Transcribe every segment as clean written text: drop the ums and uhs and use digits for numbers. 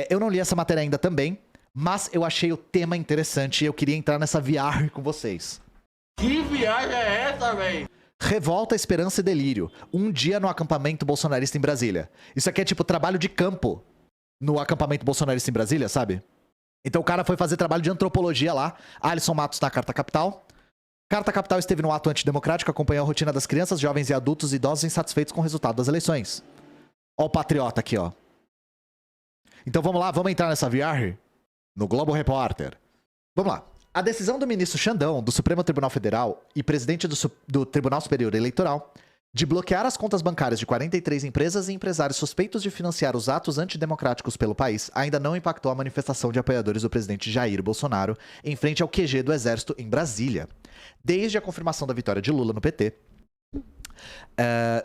Eu não li essa matéria ainda também, mas eu achei o tema interessante e eu queria entrar nessa viagem com vocês. Que viagem é essa, velho? Revolta, Esperança e Delírio. Um dia no acampamento bolsonarista em Brasília. Isso aqui é tipo trabalho de campo no acampamento bolsonarista em Brasília, sabe? Então o cara foi fazer trabalho de antropologia lá. Alisson Matos na Carta Capital. Carta Capital esteve no ato antidemocrático, acompanhou a rotina das crianças, jovens e adultos idosos insatisfeitos com o resultado das eleições. Ó o patriota aqui, ó. Então vamos lá, vamos entrar nessa viagem? No Globo Repórter. Vamos lá. A decisão do ministro Xandão, do Supremo Tribunal Federal e presidente do Tribunal Superior Eleitoral, de bloquear as contas bancárias de 43 empresas e empresários suspeitos de financiar os atos antidemocráticos pelo país, ainda não impactou a manifestação de apoiadores do presidente Jair Bolsonaro em frente ao QG do Exército em Brasília. Desde a confirmação da vitória de Lula no PT,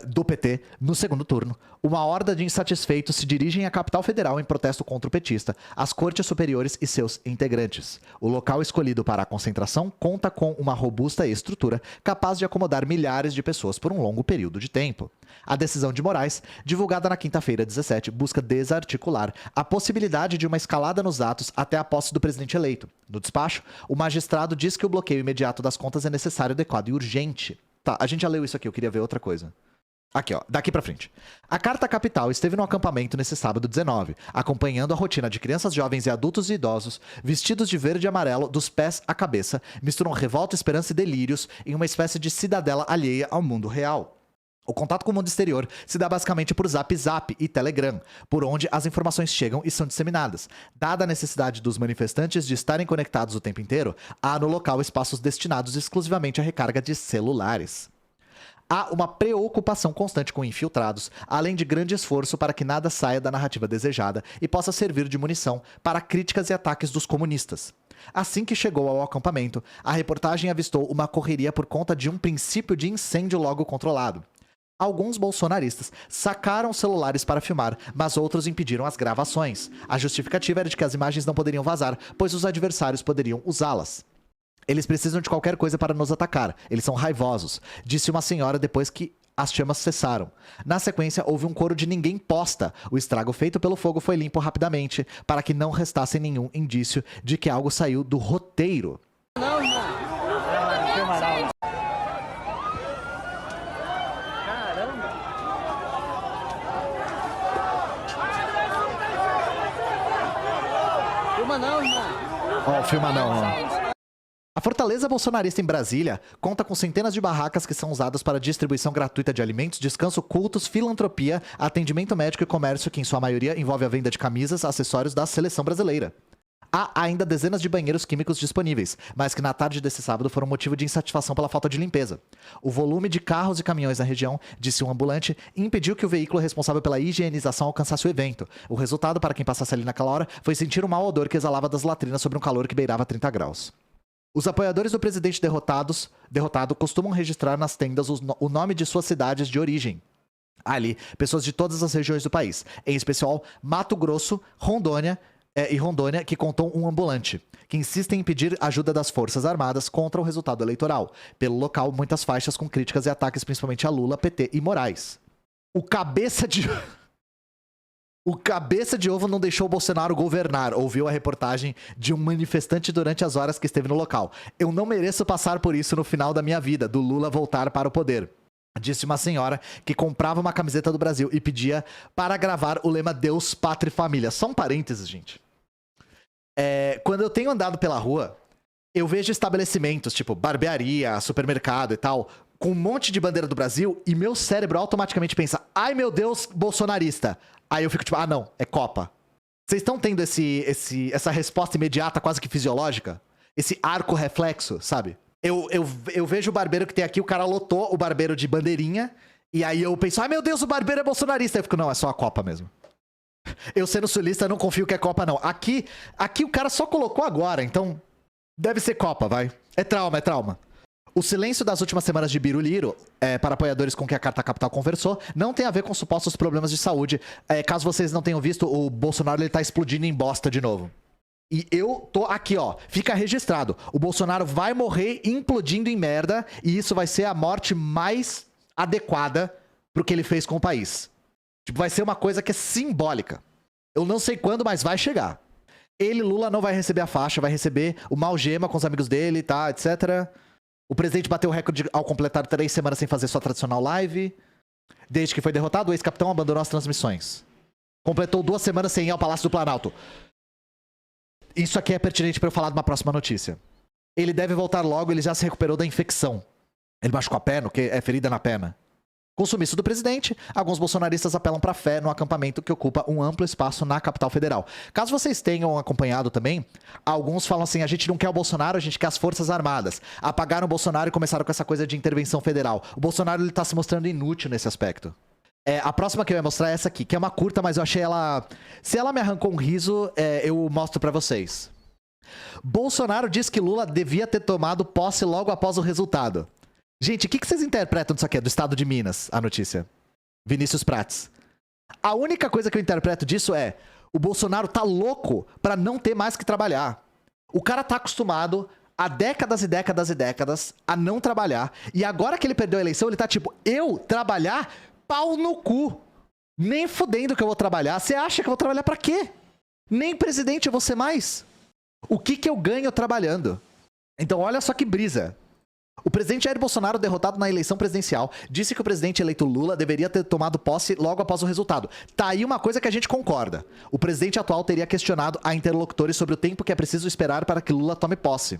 do PT no segundo turno, uma horda de insatisfeitos se dirigem à capital federal em protesto contra o petista, as cortes superiores e seus integrantes. O local escolhido para a concentração conta com uma robusta estrutura capaz de acomodar milhares de pessoas por um longo período de tempo. A decisão de Moraes, divulgada na quinta-feira 17, busca desarticular a possibilidade de uma escalada nos atos até a posse do presidente eleito. No despacho, o magistrado diz que o bloqueio imediato das contas é necessário, adequado e urgente. Tá, a gente já leu isso aqui, eu queria ver outra coisa. Aqui, ó, daqui pra frente. A Carta Capital esteve no acampamento nesse sábado 19, acompanhando a rotina de crianças, jovens e adultos e idosos, vestidos de verde e amarelo dos pés à cabeça, misturam revolta, esperança e delírios em uma espécie de cidadela alheia ao mundo real. O contato com o mundo exterior se dá basicamente por Zap Zap e Telegram, por onde as informações chegam e são disseminadas. Dada a necessidade dos manifestantes de estarem conectados o tempo inteiro, há no local espaços destinados exclusivamente à recarga de celulares. Há uma preocupação constante com infiltrados, além de grande esforço para que nada saia da narrativa desejada e possa servir de munição para críticas e ataques dos comunistas. Assim que chegou ao acampamento, a reportagem avistou uma correria por conta de um princípio de incêndio logo controlado. Alguns bolsonaristas sacaram celulares para filmar, mas outros impediram as gravações. A justificativa era de que as imagens não poderiam vazar, pois os adversários poderiam usá-las. Eles precisam de qualquer coisa para nos atacar. Eles são raivosos, disse uma senhora depois que as chamas cessaram. Na sequência, houve um coro de ninguém posta. O estrago feito pelo fogo foi limpo rapidamente, para que não restasse nenhum indício de que algo saiu do roteiro. Não, irmão. Filma não, irmão. Ó, filma não, ó. A fortaleza bolsonarista em Brasília conta com centenas de barracas que são usadas para distribuição gratuita de alimentos, descanso, cultos, filantropia, atendimento médico e comércio, que em sua maioria envolve a venda de camisas, acessórios da seleção brasileira. Há ainda dezenas de banheiros químicos disponíveis, mas que na tarde desse sábado foram motivo de insatisfação pela falta de limpeza. O volume de carros e caminhões na região, disse um ambulante, impediu que o veículo responsável pela higienização alcançasse o evento. O resultado, para quem passasse ali naquela hora, foi sentir o mau odor que exalava das latrinas sobre um calor que beirava 30 graus. Os apoiadores do presidente derrotado costumam registrar nas tendas o nome de suas cidades de origem. Ali, pessoas de todas as regiões do país, em especial Mato Grosso, Rondônia, que contou um ambulante, que insiste em pedir ajuda das Forças Armadas contra o resultado eleitoral. Pelo local, muitas faixas com críticas e ataques principalmente a Lula, PT e Moraes. O cabeça de ovo não deixou Bolsonaro governar, ouviu a reportagem de um manifestante durante as horas que esteve no local. Eu não mereço passar por isso no final da minha vida, do Lula voltar para o poder, disse uma senhora que comprava uma camiseta do Brasil e pedia para gravar o lema Deus, Pátria e Família. Só um parênteses, gente. Quando eu tenho andado pela rua, eu vejo estabelecimentos, tipo barbearia, supermercado e tal, com um monte de bandeira do Brasil e meu cérebro automaticamente pensa, ai meu Deus, bolsonarista. Aí eu fico tipo, ah não, é Copa. Vocês estão tendo essa resposta imediata, quase que fisiológica? Esse arco reflexo, sabe? Eu vejo o barbeiro que tem aqui, o cara lotou o barbeiro de bandeirinha, e aí eu penso, ai meu Deus, o barbeiro é bolsonarista. Eu fico, não, é só a Copa mesmo. Eu sendo sulista, não confio que é Copa, não. Aqui o cara só colocou agora, então deve ser Copa, vai. É trauma. O silêncio das últimas semanas de Biruliro, para apoiadores com quem a Carta Capital conversou, não tem a ver com supostos problemas de saúde. Caso vocês não tenham visto, o Bolsonaro ele tá explodindo em bosta de novo. E eu tô aqui, ó. Fica registrado. O Bolsonaro vai morrer implodindo em merda e isso vai ser a morte mais adequada pro que ele fez com o país. Tipo, vai ser uma coisa que é simbólica. Eu não sei quando, mas vai chegar. Ele, Lula, não vai receber a faixa, vai receber uma algema com os amigos dele, tá, etc. O presidente bateu o recorde ao completar 3 semanas sem fazer sua tradicional live. Desde que foi derrotado, o ex-capitão abandonou as transmissões. Completou 2 semanas sem ir ao Palácio do Planalto. Isso aqui é pertinente para eu falar de uma próxima notícia. Ele deve voltar logo, ele já se recuperou da infecção. Ele machucou a perna, que é ferida na perna. Com o sumiço do presidente, alguns bolsonaristas apelam para a fé no acampamento que ocupa um amplo espaço na capital federal. Caso vocês tenham acompanhado também, alguns falam assim, a gente não quer o Bolsonaro, a gente quer as Forças Armadas. Apagaram o Bolsonaro e começaram com essa coisa de intervenção federal. O Bolsonaro ele tá se mostrando inútil nesse aspecto. A próxima que eu ia mostrar é essa aqui, que é uma curta, mas eu achei ela... Se ela me arrancou um riso, eu mostro para vocês. Bolsonaro diz que Lula devia ter tomado posse logo após o resultado. Gente, o que vocês interpretam disso aqui? É do estado de Minas, a notícia. Vinícius Prates. A única coisa que eu interpreto disso é... O Bolsonaro tá louco pra não ter mais que trabalhar. O cara tá acostumado há décadas e décadas e décadas a não trabalhar. E agora que ele perdeu a eleição, ele tá tipo... Eu trabalhar? Pau no cu. Nem fudendo que eu vou trabalhar. Você acha que eu vou trabalhar pra quê? Nem presidente eu vou ser mais. O que eu ganho trabalhando? Então olha só que brisa. O presidente Jair Bolsonaro, derrotado na eleição presidencial, disse que o presidente eleito Lula deveria ter tomado posse logo após o resultado. Tá aí uma coisa que a gente concorda. O presidente atual teria questionado a interlocutores sobre o tempo que é preciso esperar para que Lula tome posse.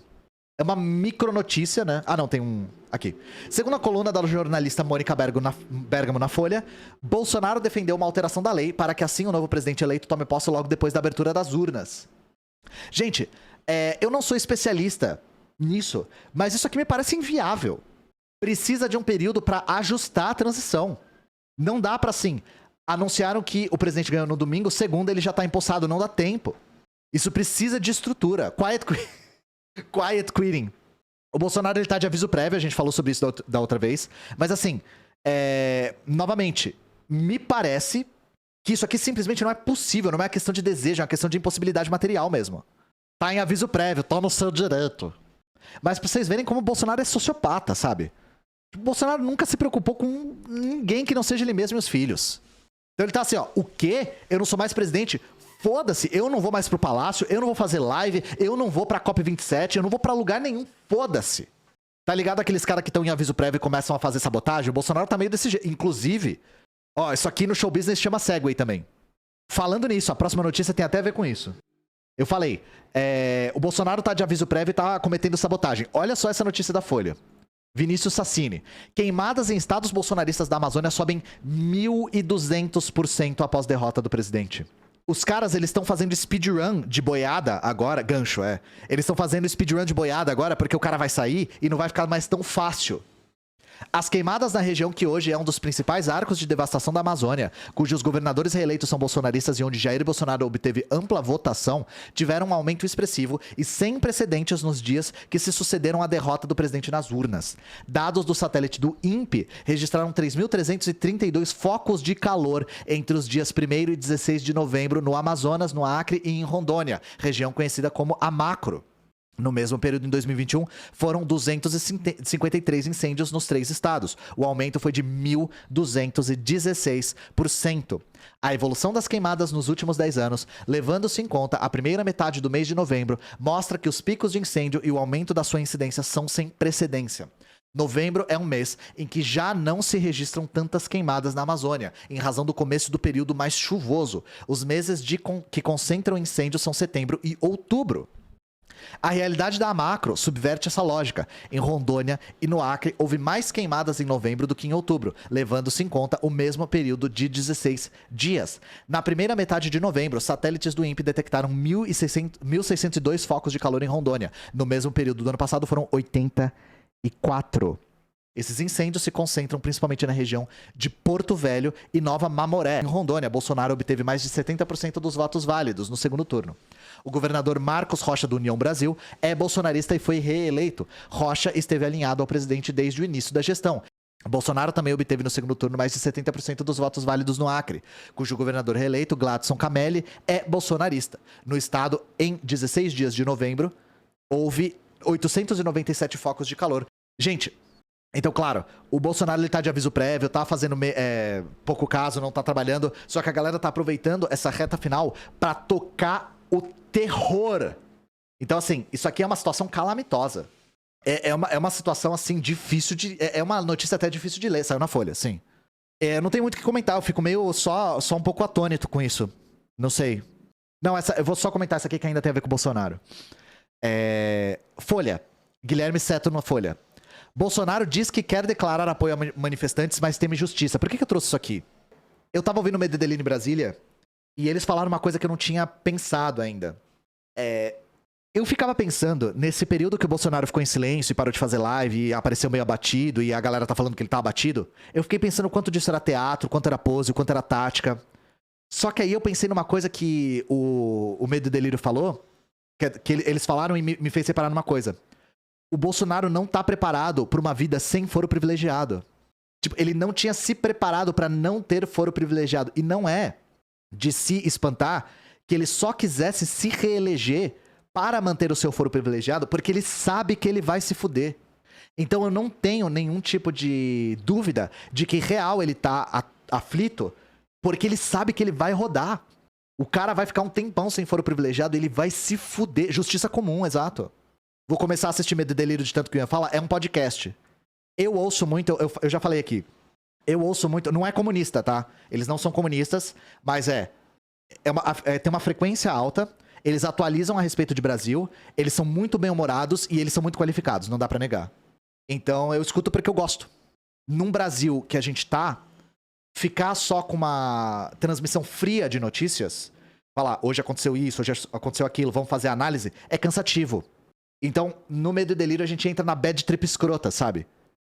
É uma micronotícia, né? Ah, não, tem um... Aqui. Segundo a coluna da jornalista Mônica Bergamo na Folha, Bolsonaro defendeu uma alteração da lei para que assim o novo presidente eleito tome posse logo depois da abertura das urnas. Gente, eu não sou especialista nisso, mas isso aqui me parece inviável. Precisa de um período para ajustar a transição. Não dá para assim, anunciaram que o presidente ganhou no domingo, segunda ele já tá empossado, não dá tempo. Isso precisa de estrutura. Quiet quitting. O Bolsonaro ele tá de aviso prévio, a gente falou sobre isso da outra vez, mas assim, novamente, me parece que isso aqui simplesmente não é possível, não é uma questão de desejo, é uma questão de impossibilidade material mesmo. Tá em aviso prévio, tá no seu direito. Mas pra vocês verem como o Bolsonaro é sociopata, sabe? O Bolsonaro nunca se preocupou com ninguém que não seja ele mesmo e os filhos. Então ele tá assim, ó, o quê? Eu não sou mais presidente? Foda-se, eu não vou mais pro palácio, eu não vou fazer live, eu não vou pra COP27, eu não vou pra lugar nenhum, foda-se. Tá ligado aqueles caras que estão em aviso prévio e começam a fazer sabotagem? O Bolsonaro tá meio desse jeito. Inclusive, ó, isso aqui no show business chama Segway também. Falando nisso, a próxima notícia tem até a ver com isso. Eu falei, o Bolsonaro tá de aviso prévio e tá cometendo sabotagem. Olha só essa notícia da Folha. Vinícius Sassini. Queimadas em estados bolsonaristas da Amazônia sobem 1.200% após derrota do presidente. Os caras, eles estão fazendo speedrun de boiada agora. Gancho, Eles estão fazendo speedrun de boiada agora porque o cara vai sair e não vai ficar mais tão fácil. As queimadas na região que hoje é um dos principais arcos de devastação da Amazônia, cujos governadores reeleitos são bolsonaristas e onde Jair Bolsonaro obteve ampla votação, tiveram um aumento expressivo e sem precedentes nos dias que se sucederam à derrota do presidente nas urnas. Dados do satélite do INPE registraram 3.332 focos de calor entre os dias 1º e 16 de novembro no Amazonas, no Acre e em Rondônia, região conhecida como a Macro. No mesmo período, em 2021, foram 253 incêndios nos 3 estados. O aumento foi de 1.216%. A evolução das queimadas nos últimos 10 anos, levando-se em conta a primeira metade do mês de novembro, mostra que os picos de incêndio e o aumento da sua incidência são sem precedência. Novembro é um mês em que já não se registram tantas queimadas na Amazônia, em razão do começo do período mais chuvoso. Os meses que concentram incêndios são setembro e outubro. A realidade da Macro subverte essa lógica. Em Rondônia e no Acre, houve mais queimadas em novembro do que em outubro, levando-se em conta o mesmo período de 16 dias. Na primeira metade de novembro, satélites do INPE detectaram 1.602 focos de calor em Rondônia. No mesmo período do ano passado, foram 84. Esses incêndios se concentram principalmente na região de Porto Velho e Nova Mamoré. Em Rondônia, Bolsonaro obteve mais de 70% dos votos válidos no segundo turno. O governador Marcos Rocha, do União Brasil, é bolsonarista e foi reeleito. Rocha esteve alinhado ao presidente desde o início da gestão. Bolsonaro também obteve no segundo turno mais de 70% dos votos válidos no Acre, cujo governador reeleito, Gladson Camelli, é bolsonarista. No estado, em 16 dias de novembro, houve 897 focos de calor. Gente, Então, claro, o Bolsonaro ele tá de aviso prévio, tá fazendo pouco caso, não tá trabalhando. Só que a galera tá aproveitando essa reta final pra tocar o terror. Então, assim, isso aqui é uma situação calamitosa. É uma situação, assim, difícil de... É uma notícia até difícil de ler, saiu na Folha, sim. Não tem muito o que comentar, eu fico meio só um pouco atônito com isso. Não sei. Não, eu vou só comentar essa aqui que ainda tem a ver com o Bolsonaro. Folha. Guilherme Seto na Folha. Bolsonaro diz que quer declarar apoio a manifestantes, mas teme justiça. Por que eu trouxe isso aqui? Eu tava ouvindo o Medo e Delírio em Brasília e eles falaram uma coisa que eu não tinha pensado ainda. Eu ficava pensando, nesse período que o Bolsonaro ficou em silêncio e parou de fazer live e apareceu meio abatido e a galera tá falando que ele tá abatido, eu fiquei pensando quanto disso era teatro, quanto era pose, quanto era tática. Só que aí eu pensei numa coisa que o Medo e Delírio falou, que eles falaram e me fez separar numa coisa. O Bolsonaro não tá preparado pra uma vida sem foro privilegiado. Tipo, ele não tinha se preparado pra não ter foro privilegiado. E não é de se espantar que ele só quisesse se reeleger para manter o seu foro privilegiado, porque ele sabe que ele vai se fuder. Então eu não tenho nenhum tipo de dúvida de que real ele tá aflito, porque ele sabe que ele vai rodar. O cara vai ficar um tempão sem foro privilegiado, ele vai se fuder. Justiça comum, exato. Vou começar a assistir Medo e Delírio de tanto que eu ia falar. É um podcast. Eu ouço muito, eu já falei aqui. Eu ouço muito, não é comunista, tá? Eles não são comunistas, mas tem uma frequência alta. Eles atualizam a respeito de Brasil, eles são muito bem-humorados e eles são muito qualificados, não dá pra negar. Então eu escuto porque eu gosto. Num Brasil que a gente tá, ficar só com uma transmissão fria de notícias, falar, hoje aconteceu isso, hoje aconteceu aquilo, vamos fazer análise, é cansativo. Então, no Medo e Delírio, a gente entra na bad trip escrota, sabe?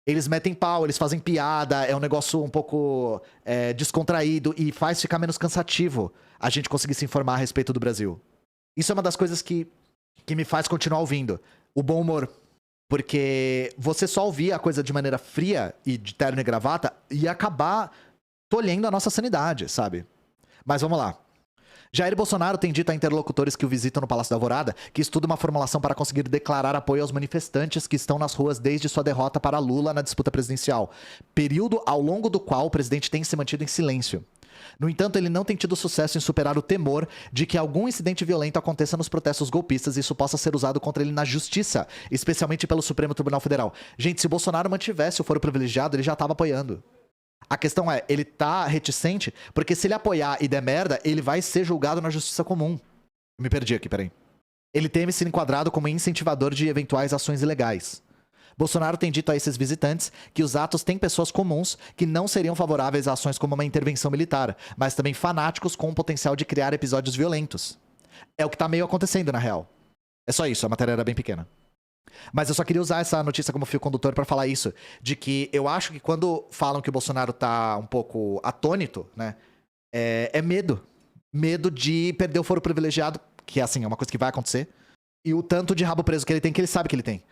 Eles metem pau, eles fazem piada, é um negócio um pouco descontraído e faz ficar menos cansativo a gente conseguir se informar a respeito do Brasil. Isso é uma das coisas que me faz continuar ouvindo. O bom humor. Porque você só ouvir a coisa de maneira fria e de terno e gravata ia acabar tolhendo a nossa sanidade, sabe? Mas vamos lá. Jair Bolsonaro tem dito a interlocutores que o visitam no Palácio da Alvorada que estuda uma formulação para conseguir declarar apoio aos manifestantes que estão nas ruas desde sua derrota para Lula na disputa presidencial, período ao longo do qual o presidente tem se mantido em silêncio. No entanto, ele não tem tido sucesso em superar o temor de que algum incidente violento aconteça nos protestos golpistas e isso possa ser usado contra ele na justiça, especialmente pelo Supremo Tribunal Federal. Gente, se o Bolsonaro mantivesse o foro privilegiado, ele já estava apoiando. A questão é, ele tá reticente, porque se ele apoiar e der merda, ele vai ser julgado na justiça comum. Me perdi aqui, peraí. Ele teme ser enquadrado como incentivador de eventuais ações ilegais. Bolsonaro tem dito a esses visitantes que os atos têm pessoas comuns que não seriam favoráveis a ações como uma intervenção militar, mas também fanáticos com o potencial de criar episódios violentos. É o que tá meio acontecendo, na real. É só isso, a matéria era bem pequena. Mas eu só queria usar essa notícia como fio condutor pra falar isso, de que eu acho que quando falam que o Bolsonaro tá um pouco atônito, né, é medo. Medo de perder o foro privilegiado, que assim, é uma coisa que vai acontecer, e o tanto de rabo preso que ele tem, que ele sabe que ele tem.